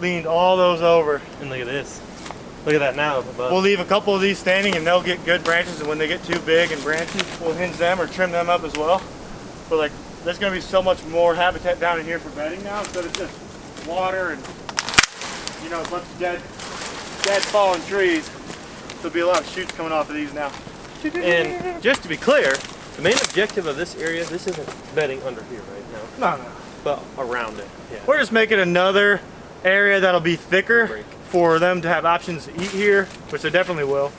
leaned all those over. And look at this. Look at that now. We'll leave a couple of these standing and they'll get good branches, and when they get too big and branchy, we'll hinge them or trim them up as well. But like, there's gonna be so much more habitat down in here for bedding now, instead of just water and, you know, a bunch of dead fallen trees. There'll be a lot of shoots coming off of these now. And just to be clear, the main objective of this area, this isn't bedding under here right now. No. But around it. Yeah. We're just making another area that'll be thicker for them to have options to eat here, which they definitely will.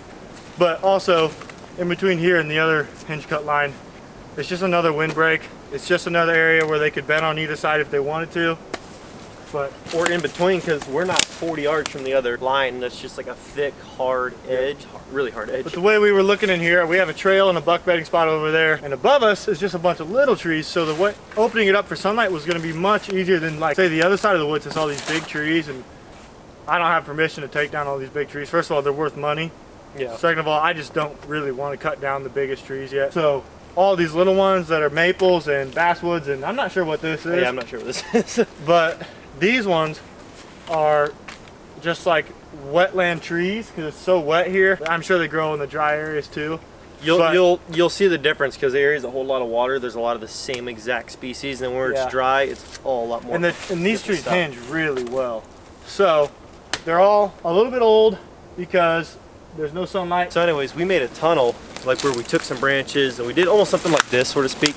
But also, in between here and the other hinge cut line, it's just another windbreak. It's just another area where they could bed on either side if they wanted to. But or in between, because we're not 40 yards from the other line. That's just like a thick, hard edge, really hard edge. But the way we were looking in here, we have a trail and a buck bedding spot over there, and above us is just a bunch of little trees. So the way opening it up for sunlight was going to be much easier than, like, say, the other side of the woods is all these big trees, and I don't have permission to take down all these big trees. First of all, they're worth money. Yeah. Second of all, I just don't really want to cut down the biggest trees yet. So all these little ones that are maples and basswoods, and I'm not sure what this is. Yeah, I'm not sure what this is. But these ones are just like wetland trees because it's so wet here. I'm sure they grow in the dry areas too. You'll see the difference, because the areas that hold a lot of water, there's a lot of the same exact species, and where it's dry, it's all a lot more. And these trees hinge really well. So they're all a little bit old because there's no sunlight. So anyways, we made a tunnel, like where we took some branches and we did almost something like this, so to speak.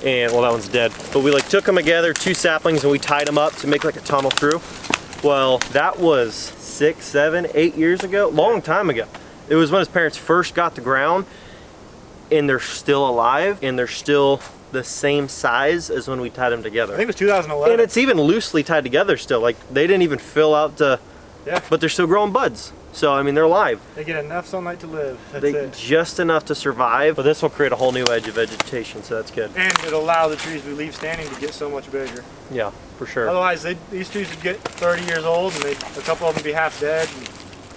And well, that one's dead. But we like took them together, 2 saplings, and we tied them up to make like a tunnel through. Well, that was 6, 7, 8 years ago, long time ago. It was when his parents first got the ground, and they're still alive, and they're still the same size as when we tied them together. I think it was 2011. And it's even loosely tied together still. Like, they didn't even fill out to, but they're still growing buds. So, I mean, they're alive. They get enough sunlight to live. That's it. Just enough to survive. But this will create a whole new edge of vegetation, so that's good. And it'll allow the trees we leave standing to get so much bigger. Yeah, for sure. Otherwise, these trees would get 30 years old, and a couple of them be half dead, and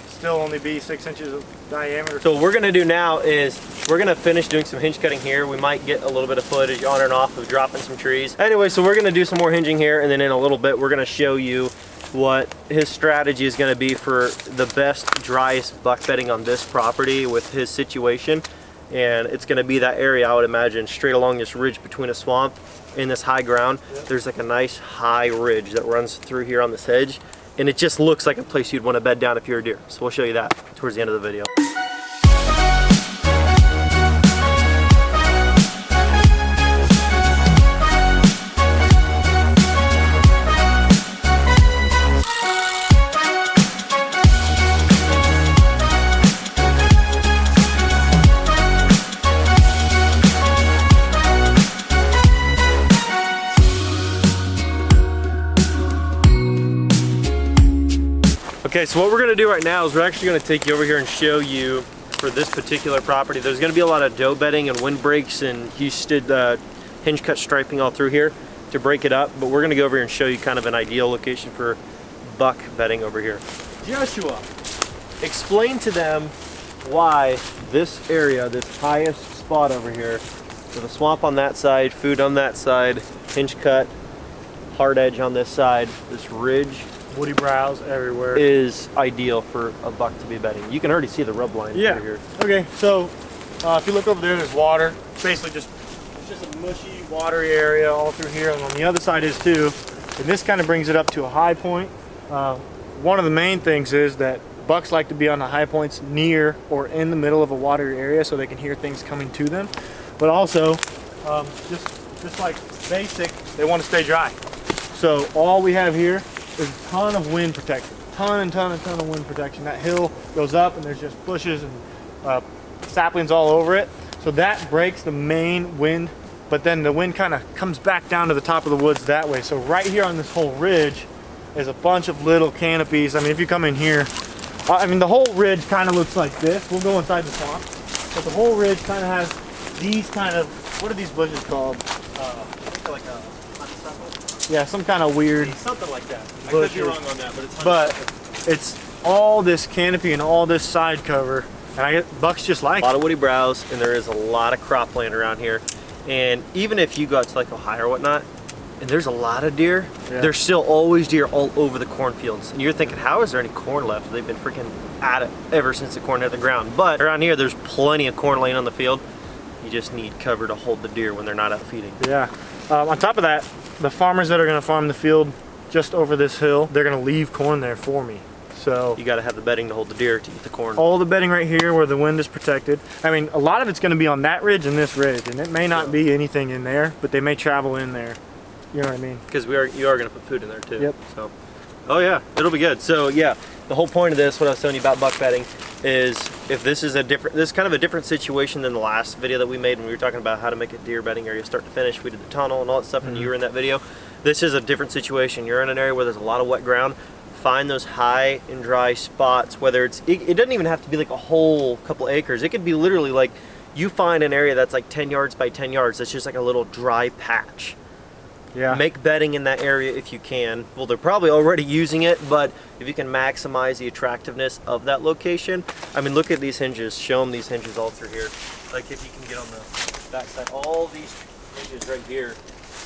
still only be 6 inches of diameter. So what we're going to do now is we're going to finish doing some hinge cutting here. We might get a little bit of footage on and off of dropping some trees. Anyway, so we're going to do some more hinging here, and then in a little bit, we're going to show you what his strategy is going to be for the best, driest buck bedding on this property with his situation. And it's going to be that area, I would imagine, straight along this ridge between a swamp and this high ground. There's like a nice high ridge that runs through here on this edge, and it just looks like a place you'd want to bed down if you're a deer. So we'll show you that towards the end of the video. Okay, so what we're gonna do right now is we're actually gonna take you over here and show you, for this particular property, there's gonna be a lot of doe bedding and windbreaks and Houston hinge cut striping all through here to break it up, but we're gonna go over here and show you kind of an ideal location for buck bedding over here. Joshua, explain to them why this area, this highest spot over here, with a swamp on that side, food on that side, hinge cut, hard edge on this side, this ridge, woody browse everywhere, is ideal for a buck to be bedding. You can already see the rub line over here. Okay, so if you look over there, there's water. Basically it's just a mushy, watery area all through here, and on the other side is too. And this kind of brings it up to a high point. One of the main things is that bucks like to be on the high points near or in the middle of a watery area so they can hear things coming to them. But also, just like basic, they want to stay dry. So all we have here is a ton of wind protection. Ton of wind protection. That hill goes up and there's just bushes and saplings all over it. So that breaks the main wind, but then the wind kind of comes back down to the top of the woods that way. So right here on this whole ridge is a bunch of little canopies. I mean, if you come in here, I mean, the whole ridge kind of looks like this. We'll go inside the swamp, but the whole ridge kind of has these kind of, what are these bushes called? Like a honeysuckle? Yeah, some kind of weird. Something like that. I Bushes. could be wrong on that, but it's honeysuckle. But it's all this canopy and all this side cover, and I get bucks just like a lot of woody browse, and there is a lot of cropland around here. And even if you go out to like Ohio or whatnot, and there's a lot of deer, there's still always deer all over the cornfields. And you're thinking, how is there any corn left? They've been freaking at it ever since the corn hit the ground. But around here, there's plenty of corn laying on the field. You just need cover to hold the deer when they're not out feeding. Yeah. On top of that, the farmers that are going to farm the field just over this hill, they're going to leave corn there for me. So you got to have the bedding to hold the deer to eat the corn. All the bedding right here where the wind is protected. I mean, a lot of it's going to be on that ridge and this ridge, and it may not be anything in there, but they may travel in there. You know what I mean? Because you are going to put food in there too. Yep. So, oh yeah, it'll be good. So yeah, the whole point of this, what I was telling you about buck bedding, is if this is kind of a different situation than the last video that we made when we were talking about how to make a deer bedding area start to finish. We did the tunnel and all that stuff, and you were in that video. This is a different situation. You're in an area where there's a lot of wet ground. Find those high and dry spots, whether it doesn't even have to be like a whole couple acres. It could be literally like you find an area that's like 10 yards by 10 yards. That's just like a little dry patch. Yeah. Make bedding in that area if you can. Well, they're probably already using it, but if you can maximize the attractiveness of that location. I mean, look at these hinges. Show them these hinges all through here. Like if you can get on the back side, all these hinges right here.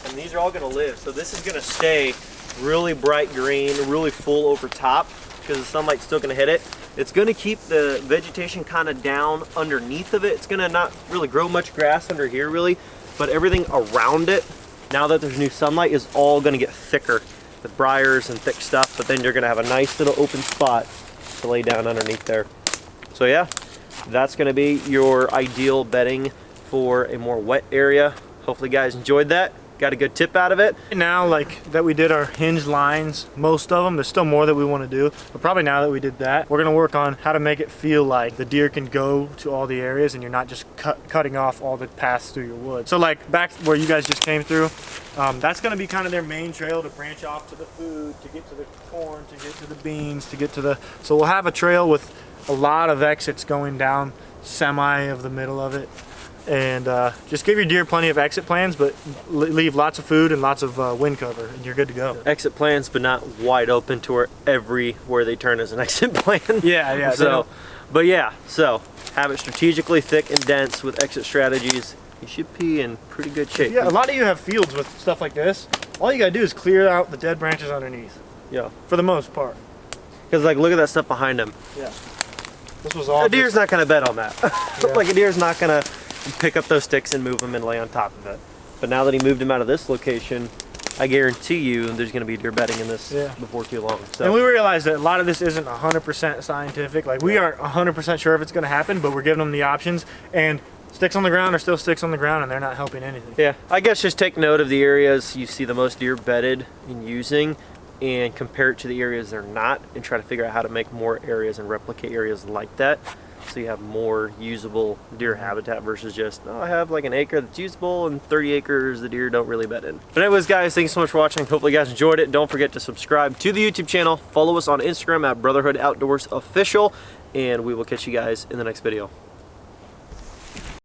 And these are all gonna live. So this is gonna stay really bright green, really full over top because the sunlight's still gonna hit it. It's gonna keep the vegetation kind of down underneath of it. It's gonna not really grow much grass under here really, but everything around it, now that there's new sunlight, is all gonna get thicker with briars and thick stuff, but then you're gonna have a nice little open spot to lay down underneath there. So yeah, that's gonna be your ideal bedding for a more wet area. Hopefully you guys enjoyed that. Got a good tip out of it. Now, like that we did our hinge lines, most of them, there's still more that we want to do, but probably now that we did that, we're going to work on how to make it feel like the deer can go to all the areas and you're not just cutting off all the paths through your woods. So like back where you guys just came through, that's going to be kind of their main trail to branch off to the food, to get to the corn, to get to the beans, to get to the, so we'll have a trail with a lot of exits going down semi of the middle of it. And just give your deer plenty of exit plans, but leave lots of food and lots of wind cover, and you're good to go. Exit plans, but not wide open to where everywhere they turn is an exit plan. Yeah. So, but yeah, so have it strategically thick and dense with exit strategies. You should be in pretty good shape. Yeah, a lot of you have fields with stuff like this. All you gotta do is clear out the dead branches underneath. Yeah. For the most part. Because like, look at that stuff behind them. Yeah. This was all. A deer's not gonna bet on that. Yeah. Like a deer's not gonna pick up those sticks and move them and lay on top of it. But now that he moved him out of this location, I guarantee you there's going to be deer bedding in this before too long. So. And we realize that a lot of this isn't 100% scientific. Like we aren't 100% sure if it's going to happen, but we're giving them the options. And sticks on the ground are still sticks on the ground, and they're not helping anything. Yeah, I guess just take note of the areas you see the most deer bedded and using, and compare it to the areas they're not, and try to figure out how to make more areas and replicate areas like that. So you have more usable deer habitat versus just, oh, I have like an acre that's usable and 30 acres the deer don't really bed in. But anyways guys, thanks so much for watching. Hopefully you guys enjoyed it. Don't forget to subscribe to the YouTube channel. Follow us on Instagram at Brotherhood Outdoors Official, and we will catch you guys in the next video.